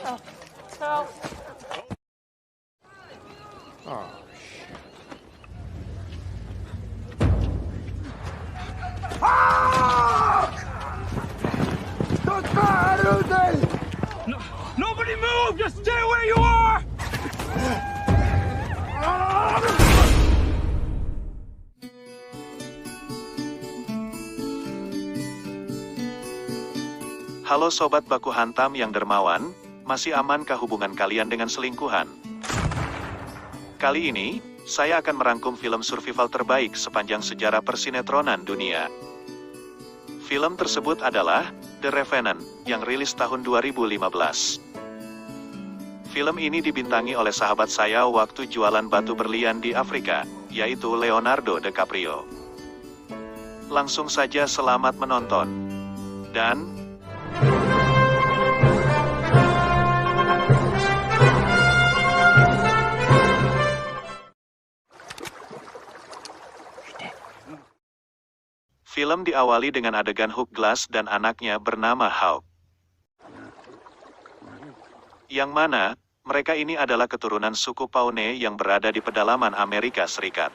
Help. Oh, No, nobody move! Just stay where you are! Halo sobat baku hantam yang dermawan, masih amankah hubungan kalian dengan selingkuhan? Kali ini, saya akan merangkum film survival terbaik sepanjang sejarah persinetronan dunia. Film tersebut adalah The Revenant, yang rilis tahun 2015. Film ini dibintangi oleh sahabat saya waktu jualan batu berlian di Afrika, yaitu Leonardo DiCaprio. Langsung saja selamat menonton. Dan... Film diawali dengan adegan Hugh Glass dan anaknya bernama Hawk. Yang mana, mereka ini adalah keturunan suku Pawnee yang berada di pedalaman Amerika Serikat.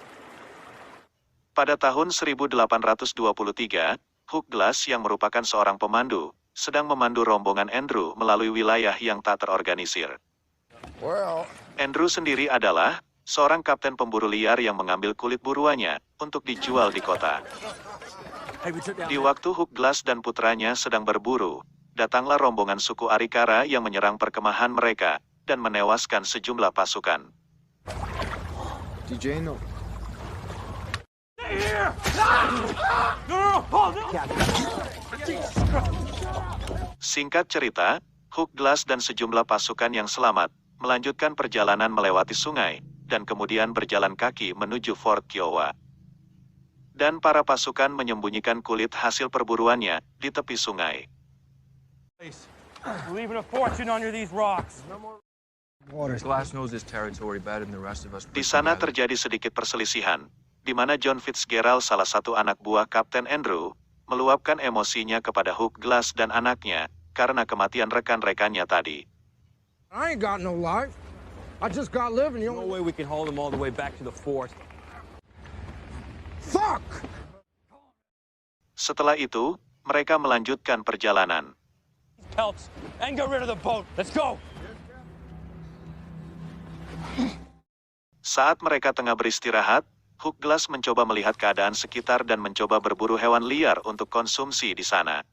Pada tahun 1823, Hugh Glass yang merupakan seorang pemandu, sedang memandu rombongan Andrew melalui wilayah yang tak terorganisir. Andrew sendiri adalah seorang kapten pemburu liar yang mengambil kulit buruannya untuk dijual di kota. Di waktu Hugh Glass dan putranya sedang berburu, datanglah rombongan suku Arikara yang menyerang perkemahan mereka dan menewaskan sejumlah pasukan. DJ, no. Singkat cerita, Hugh Glass dan sejumlah pasukan yang selamat melanjutkan perjalanan melewati sungai dan kemudian berjalan kaki menuju Fort Kiowa. Dan para pasukan menyembunyikan kulit hasil perburuannya di tepi sungai. Di sana terjadi sedikit perselisihan, di mana John Fitzgerald, salah satu anak buah Kapten Andrew, meluapkan emosinya kepada Hugh Glass dan anaknya karena kematian rekan-rekannya tadi. I ain't got no life. I just got living. No way we can hold them all the way back to the fort. Fuck! Setelah itu, mereka melanjutkan perjalanan. Pelts and get rid of the boat. Let's go. Saat mereka tengah beristirahat, Hugh Glass mencoba melihat keadaan sekitar dan mencoba berburu hewan liar untuk konsumsi di sana.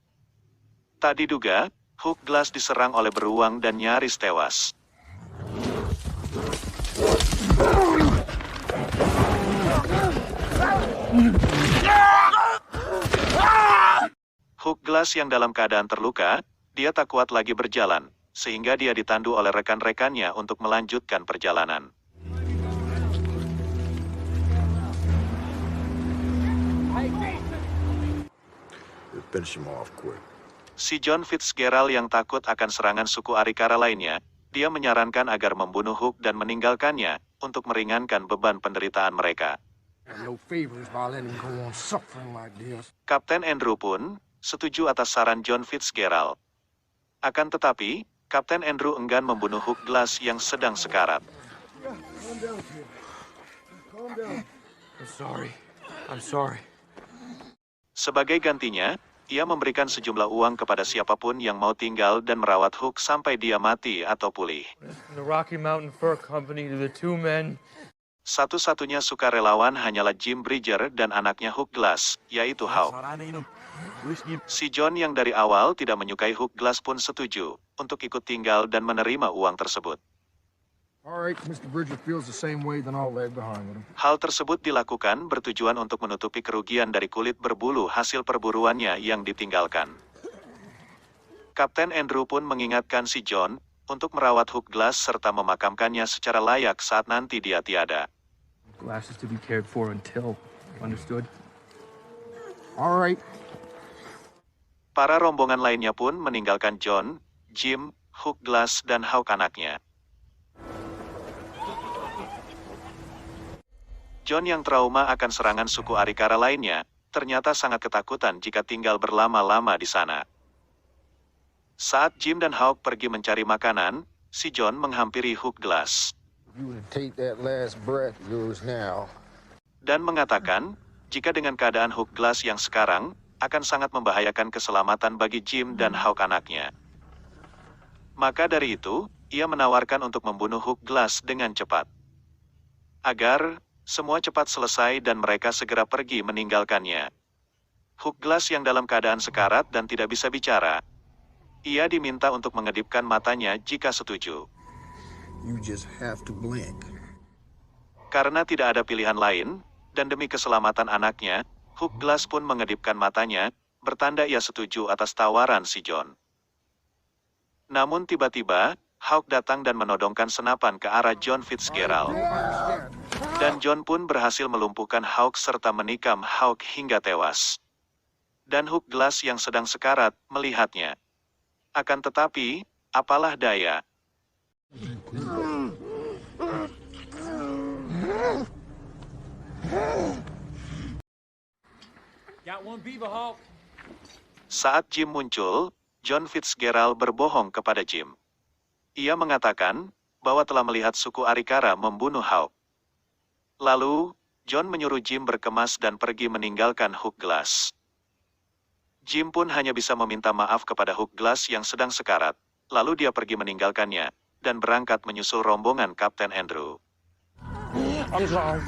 Tak diduga, Hugh Glass diserang oleh beruang dan nyaris tewas. Hugh Glass yang dalam keadaan terluka, dia tak kuat lagi berjalan, sehingga dia ditandu oleh rekan-rekannya untuk melanjutkan perjalanan. Si John Fitzgerald yang takut akan serangan suku Arikara lainnya, dia menyarankan agar membunuh Hugh dan meninggalkannya, untuk meringankan beban penderitaan mereka. Kapten Andrew pun setuju atas saran John Fitzgerald. Akan tetapi, Kapten Andrew enggan membunuh Hugh Glass yang sedang sekarat. I'm sorry. Sebagai gantinya, ia memberikan sejumlah uang kepada siapapun yang mau tinggal dan merawat Hugh sampai dia mati atau pulih. The Rocky Mountain Fur Company to the two men. Satu-satunya sukarelawan hanyalah Jim Bridger dan anaknya Hugh Glass, yaitu Hawk. Si John yang dari awal tidak menyukai Hugh Glass pun setuju untuk ikut tinggal dan menerima uang tersebut. Hal tersebut dilakukan bertujuan untuk menutupi kerugian dari kulit berbulu hasil perburuannya yang ditinggalkan. Kapten Andrew pun mengingatkan si John untuk merawat Hugh Glass serta memakamkannya secara layak saat nanti dia tiada. Glass is to be cared for until, understood? Alright. Para rombongan lainnya pun meninggalkan John, Jim, Hugh Glass dan Hawk anaknya. John yang trauma akan serangan suku Arikara lainnya, ternyata sangat ketakutan jika tinggal berlama-lama di sana. Saat Jim dan Hawk pergi mencari makanan, si John menghampiri Hook Glass You would take that last breath of yours now. dan mengatakan, jika dengan keadaan Hook Glass yang sekarang, akan sangat membahayakan keselamatan bagi Jim dan Hawk anaknya. Maka dari itu, ia menawarkan untuk membunuh Hook Glass dengan cepat. Agar semua cepat selesai dan mereka segera pergi meninggalkannya. Hook Glass yang dalam keadaan sekarat dan tidak bisa bicara. Ia diminta untuk mengedipkan matanya jika setuju. You just have to blink. Karena tidak ada pilihan lain, dan demi keselamatan anaknya, Hook Glass pun mengedipkan matanya, bertanda ia setuju atas tawaran si John. Namun tiba-tiba, Hawk datang dan menodongkan senapan ke arah John Fitzgerald. Dan John pun berhasil melumpuhkan Hawk serta menikam Hawk hingga tewas. Dan Hook Glass yang sedang sekarat melihatnya. Akan tetapi, apalah daya. Got one beaver, Hawk. Saat Jim muncul, John Fitzgerald berbohong kepada Jim. Ia mengatakan bahwa telah melihat suku Arikara membunuh Hawk. Lalu, John menyuruh Jim berkemas dan pergi meninggalkan Hook Glass. Jim pun hanya bisa meminta maaf kepada Hook Glass yang sedang sekarat, lalu dia pergi meninggalkannya, dan berangkat menyusul rombongan Kapten Andrew. I'm sorry.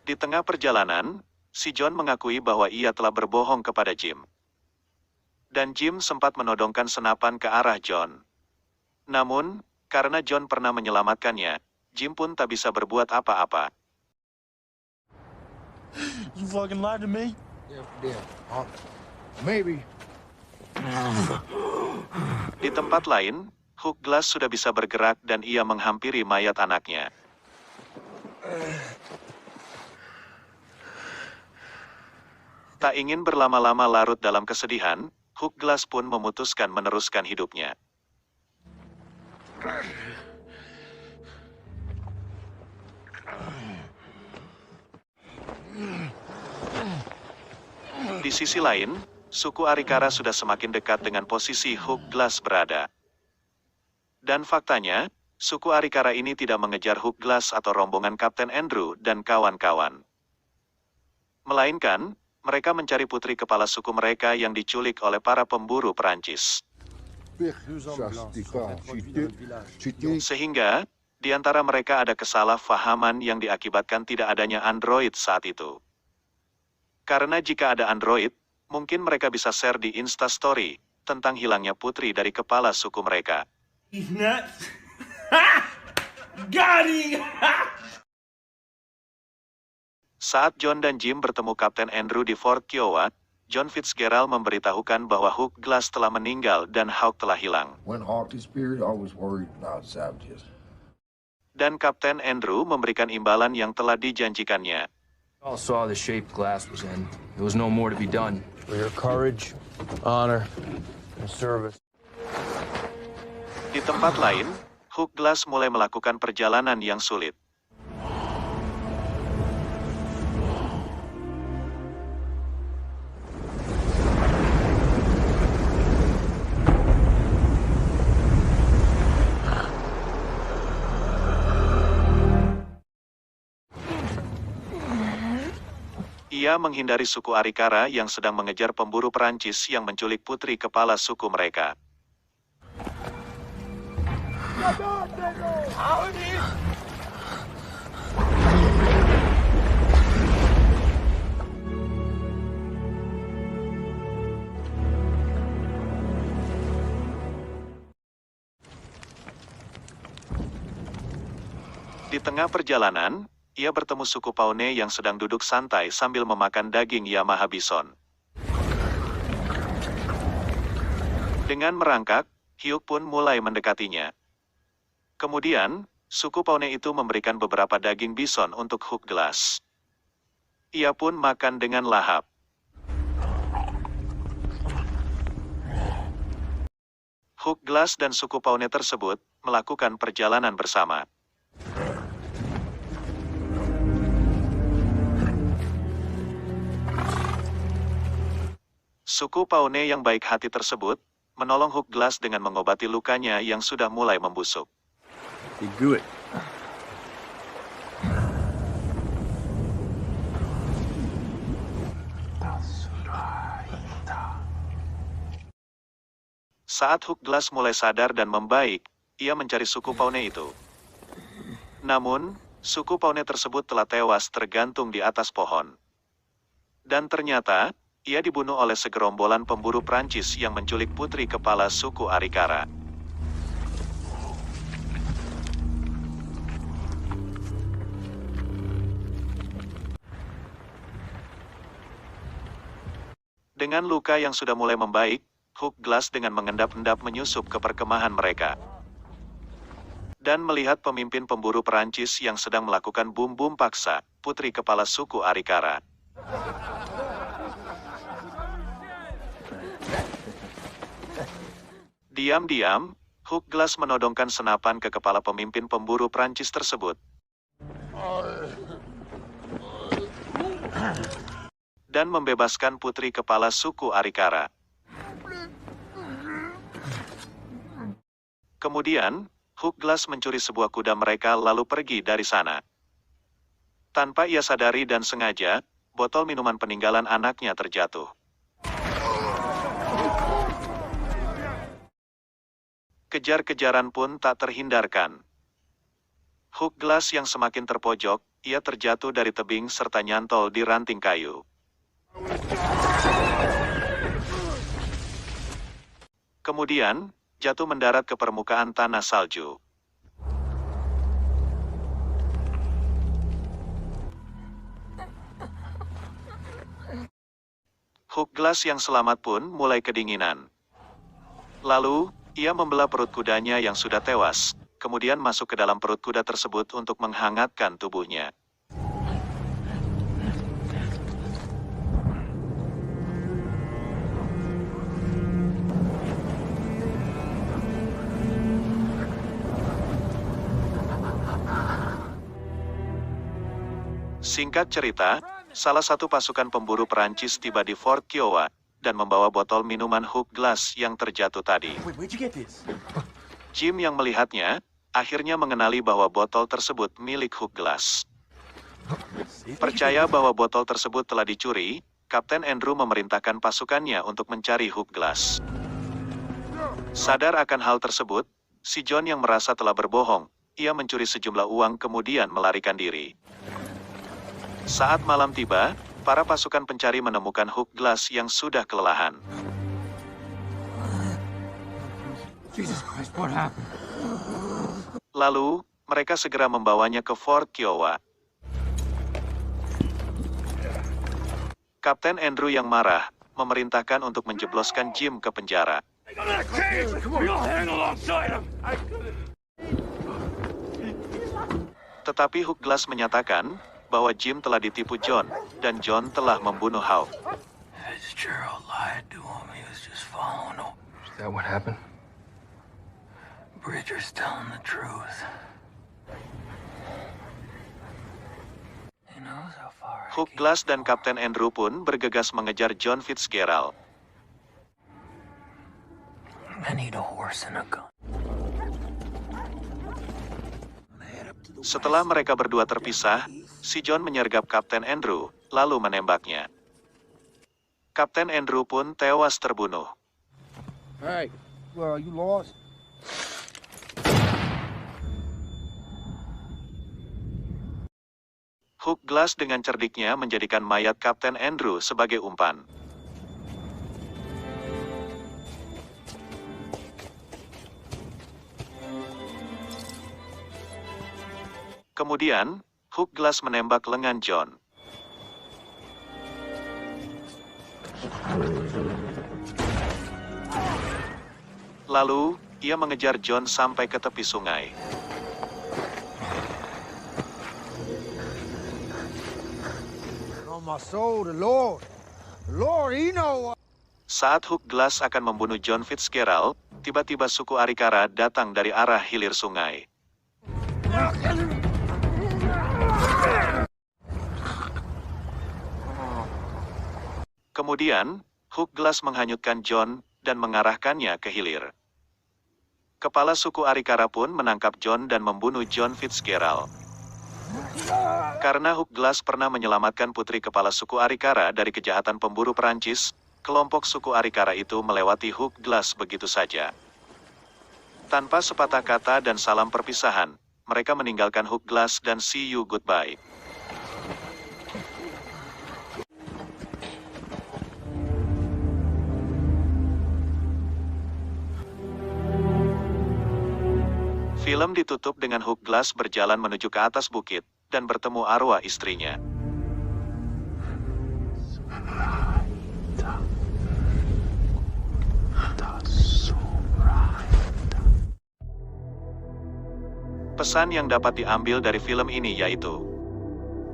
Di tengah perjalanan, si John mengakui bahwa ia telah berbohong kepada Jim. Dan Jim sempat menodongkan senapan ke arah John. Namun, karena John pernah menyelamatkannya, Jim pun tak bisa berbuat apa-apa. You fucking lied to me? Yeah. Maybe. Di tempat lain, Hook Glass sudah bisa bergerak dan ia menghampiri mayat anaknya. Tak ingin berlama-lama larut dalam kesedihan, Hook Glass pun memutuskan meneruskan hidupnya. Di sisi lain, suku Arikara sudah semakin dekat dengan posisi Hook Glass berada. Dan faktanya, suku Arikara ini tidak mengejar Hook Glass atau rombongan Kapten Andrew dan kawan-kawan. Melainkan, mereka mencari putri kepala suku mereka yang diculik oleh para pemburu Perancis. Sehingga, di antara mereka ada kesalahpahaman yang diakibatkan tidak adanya android saat itu. Karena jika ada android, mungkin mereka bisa share di Instastory tentang hilangnya putri dari kepala suku mereka. He's nuts. Got him! Saat John dan Jim bertemu Kapten Andrew di Fort Kiowa, John Fitzgerald memberitahukan bahwa Hook Glass telah meninggal dan Hawk telah hilang. When Hawk disappeared, I was worried about savages. Dan Kapten Andrew memberikan imbalan yang telah dijanjikannya. All saw the shape Glass was in. There was no more to be done. For your courage, honor, and service. Di tempat lain, Hook Glass mulai melakukan perjalanan yang sulit. Ia menghindari suku Arikara yang sedang mengejar pemburu Perancis yang menculik putri kepala suku mereka. Di tengah perjalanan, ia bertemu suku Paune yang sedang duduk santai sambil memakan daging Yamaha bison. Dengan merangkak, Hyuk pun mulai mendekatinya. Kemudian, suku Paune itu memberikan beberapa daging bison untuk Hook Glass. Ia pun makan dengan lahap. Hook Glass dan suku Paune tersebut melakukan perjalanan bersama. Suku Pawnee yang baik hati tersebut menolong Hook Glass dengan mengobati lukanya yang sudah mulai membusuk. You good. Saat Hook Glass mulai sadar dan membaik, ia mencari suku Pawnee itu. Namun, suku Pawnee tersebut telah tewas tergantung di atas pohon. Dan ternyata, ia dibunuh oleh segerombolan pemburu Prancis yang menculik putri kepala suku Arikara. Dengan luka yang sudah mulai membaik, Hook Glass dengan mengendap-endap menyusup ke perkemahan mereka. Dan melihat pemimpin pemburu Perancis yang sedang melakukan bum-bum paksa, putri kepala suku Arikara. Diam-diam, Hook Glass menodongkan senapan ke kepala pemimpin pemburu Prancis tersebut. Dan membebaskan putri kepala suku Arikara. Kemudian, Hook Glass mencuri sebuah kuda mereka lalu pergi dari sana. Tanpa ia sadari dan sengaja, botol minuman peninggalan anaknya terjatuh. Kejar-kejaran pun tak terhindarkan. Hook Glass yang semakin terpojok, ia terjatuh dari tebing serta nyantol di ranting kayu. Kemudian, jatuh mendarat ke permukaan tanah salju. Hook Glass yang selamat pun mulai kedinginan. Lalu, ia membelah perut kudanya yang sudah tewas, kemudian masuk ke dalam perut kuda tersebut untuk menghangatkan tubuhnya. Singkat cerita, salah satu pasukan pemburu Perancis tiba di Fort Kiowa, dan membawa botol minuman Hook Glass yang terjatuh tadi. Jim yang melihatnya, akhirnya mengenali bahwa botol tersebut milik Hook Glass. Percaya bahwa botol tersebut telah dicuri, Kapten Andrew memerintahkan pasukannya untuk mencari Hook Glass. Sadar akan hal tersebut, si John yang merasa telah berbohong, ia mencuri sejumlah uang kemudian melarikan diri. Saat malam tiba, para pasukan pencari menemukan Hook Glass yang sudah kelelahan. Jesus Christ, what happened? Lalu, mereka segera membawanya ke Fort Kiowa. Kapten Andrew yang marah, memerintahkan untuk menjebloskan Jim ke penjara. Tetapi Hook Glass menyatakan bahwa Jim telah ditipu John, dan John telah membunuh Hawk. Fitzgerald lied to him. He was just following him. Is that what happened? Bridger's telling the truth. He knows how far Hook Glass dan Kapten Andrew pun bergegas mengejar John Fitzgerald. I need a horse and a gun. Setelah mereka berdua terpisah, si John menyergap Kapten Andrew, lalu menembaknya. Kapten Andrew pun tewas terbunuh. Hey, well, you lost? Hook Glass dengan cerdiknya menjadikan mayat Kapten Andrew sebagai umpan. Kemudian, Hook Glass menembak lengan John. Lalu, ia mengejar John sampai ke tepi sungai. On my soul, the Lord. The Lord, he know. Saat Hook Glass akan membunuh John Fitzgerald, tiba-tiba suku Arikara datang dari arah hilir sungai. Kemudian, Hook Glass menghanyutkan John dan mengarahkannya ke hilir. Kepala suku Arikara pun menangkap John dan membunuh John Fitzgerald. Karena Hook Glass pernah menyelamatkan putri kepala suku Arikara dari kejahatan pemburu Perancis, kelompok suku Arikara itu melewati Hook Glass begitu saja. Tanpa sepatah kata dan salam perpisahan, mereka meninggalkan Hook Glass dan see you goodbye. Film ditutup dengan Hook Glass berjalan menuju ke atas bukit, dan bertemu arwah istrinya. Pesan yang dapat diambil dari film ini yaitu,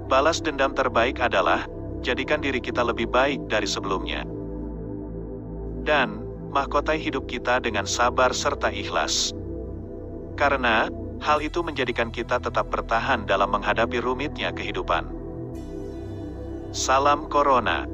balas dendam terbaik adalah, jadikan diri kita lebih baik dari sebelumnya. Dan, mahkotai hidup kita dengan sabar serta ikhlas. Karena, hal itu menjadikan kita tetap bertahan dalam menghadapi rumitnya kehidupan. Salam Corona.